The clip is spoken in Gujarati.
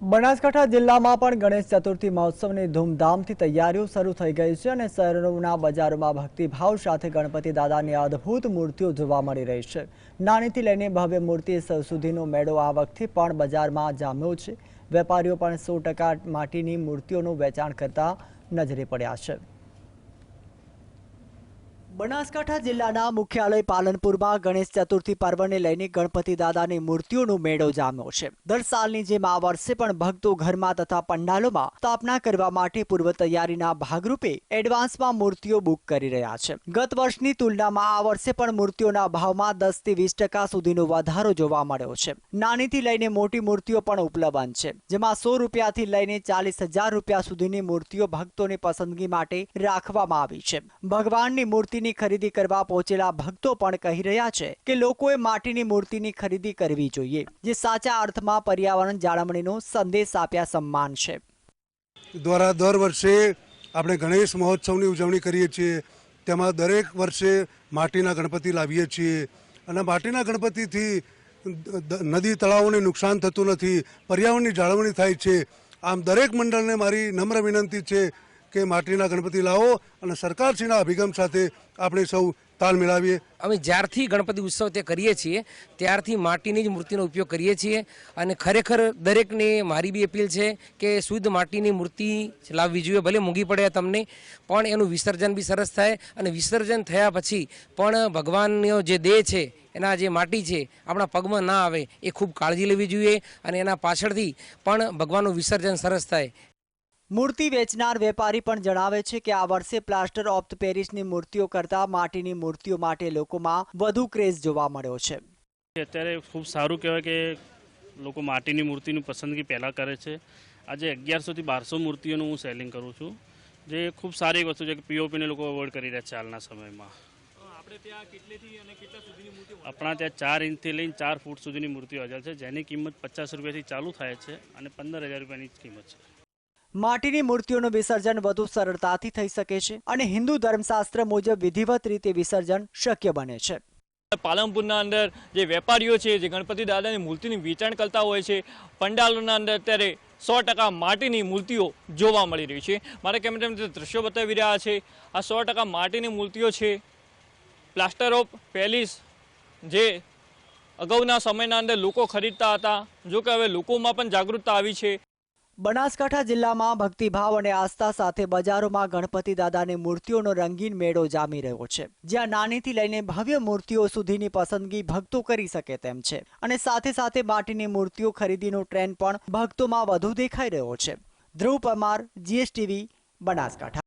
બનાસકાંઠા જિલ્લામાં પણ ગણેશ ચતુર્થી મહોત્સવની ધૂમધામથી તૈયારીઓ શરૂ થઈ ગઈ છે અને શહેરોના બજારોમાં ભક્તિભાવ સાથે ગણપતિ દાદાની અદ્ભુત મૂર્તિઓ જોવા મળી રહી છે। નાનીથી લઈને ભવ્ય મૂર્તિ સુધીનો મેળો આ વખતે પણ બજારમાં જામ્યો છે। વેપારીઓ પણ 100% માટીની મૂર્તિઓનું વેચાણ કરતા નજરે પડ્યા છે। બનાસકાંઠા જિલ્લાના મુખ્યાલય પાલનપુરમાં ગણેશ ચતુર્થી પર્વને લઈને ગણપતિ દાદાની મૂર્તિઓનો મેળો જામ્યો છે। દર સાલની જેમ આ વર્ષે પણ ભક્તો ઘરમાં તથા પંડાલોમાં સ્થાપના કરવા માટે પૂર્વ તૈયારીના ભાગરૂપે એડવાન્સમાં મૂર્તિઓ બુક કરી રહ્યા છે। ગત વર્ષની તુલનામાં આ વર્ષે પણ મૂર્તિઓના ભાવમાં 10 થી 20% સુધીનો વધારો જોવા મળ્યો છે। નાનીથી લઈને મોટી મૂર્તિઓ પણ ઉપલબ્ધ છે, જેમાં 100 રૂપિયાથી લઈને 40,000 રૂપિયા સુધીની મૂર્તિઓ ભક્તોની પસંદગી માટે રાખવામાં આવી છે। ભગવાનની મૂર્તિની ખરીદી કરવા પહોંચેલા ભક્તો પણ કહી રહ્યા છે કે લોકોએ માટીની મૂર્તિની ખરીદી કરવી જોઈએ, જે સાચા અર્થમાં પર્યાવરણ જાળવણીનો સંદેશ આપ્યા સમાન છે। દ્વારા દર વર્ષે આપણે ગણેશ મહોત્સવની ઉજવણી કરીએ છીએ। તેમાં દરેક વર્ષે માટીના ગણપતિ લાવીએ છીએ અને માટીના ગણપતિથી નદી તળાવોને નુકસાન થતું નથી, પર્યાવરણની જાળવણી થાય છે। આમ દરેક મંડળને મારી નમ્ર વિનંતી છે કે માટીના ગણપતિ લાવો અને સરકારશ્રીના અભિગમ સાથે આપણે સૌ તાલ મિલાવીએ। અમે જ્યારથી ગણપતિ ઉત્સવ તે કરીએ છીએ ત્યારથી માટીની જ મૂર્તિનો ઉપયોગ કરીએ છીએ અને ખરેખર દરેકને મારી બી અપીલ છે કે શુદ્ધ માટીની મૂર્તિ લાવવી જોઈએ। ભલે મોંઘી પડે તમને, પણ એનું વિસર્જન બી સરસ થાય અને વિસર્જન થયા પછી પણ ભગવાનનો જે દેહ છે, એના જે માટી છે આપણા પગમાં ના આવે એ ખૂબ કાળજી લેવી જોઈએ અને એના પાછળથી પણ ભગવાનનું વિસર્જન સરસ થાય। મૂર્તિ વેચનાર વેપારી પણ જણાવે છે કે આ વર્ષે પ્લાસ્ટર ઓફ પેરિસની મૂર્તિઓ કરતા માટીની મૂર્તિઓ માટે લોકોમાં વધુ ક્રેઝ જોવા મળ્યો છે। અત્યારે ખૂબ સારું કહેવાય કે લોકો માટીની મૂર્તિની પસંદગી પહેલાં કરે છે। આજે 1100 થી 1200 મૂર્તિઓનું હું સેલિંગ કરું છું, જે ખૂબ સારી વસ્તુ છે કે પીઓપીને લોકો અવોઇડ કરી રહ્યા છે હાલના સમયમાં। આપણા ત્યાં 4 ઇંચથી લઈને 4 ફૂટ સુધીની મૂર્તિઓ હાજર છે, જેની કિંમત 50 રૂપિયાથી ચાલુ થાય છે અને 15,000 રૂપિયાની કિંમત છે। માટીની મૂર્તિઓનું વિસર્જન વધુ સરળતાથી થઈ શકે છે અને હિન્દુ ધર્મશાસ્ત્ર મુજબ વિધિવત રીતે વિસર્જન શક્ય બને છે। પાલનપુરના અંદર જે વેપારીઓ છે, જે ગણપતિ દાદાની મૂર્તિની વેચાણ કરતા હોય છે, પંડાલોના અંદર અત્યારે 100% માટીની મૂર્તિઓ જોવા મળી રહી છે। મારા કેમેરામેન દ્રશ્યો બતાવી રહ્યા છે। આ 100% માટીની મૂર્તિઓ છે। પ્લાસ્ટર ઓફ પેરિસ જે અગાઉના સમયના અંદર લોકો ખરીદતા હતા, જો કે હવે લોકોમાં પણ જાગૃતતા આવી છે। બનાસકાંઠા જિલ્લામાં ભક્તિભાવ અને આસ્થા સાથે બજારોમાં ગણપતિ દાદાની મૂર્તિઓનો રંગીન મેળો જામી રહ્યો છે, જ્યાં નાનીથી લઈને ભવ્ય મૂર્તિઓ સુધીની પસંદગી ભક્તો કરી શકે તેમ છે અને સાથે સાથે માટીની મૂર્તિઓ ખરીદીનો ટ્રેન્ડ પણ ભક્તોમાં વધુ દેખાઈ રહ્યો છે। ધ્રુવ પરમાર, GSTV, બનાસકાંઠા।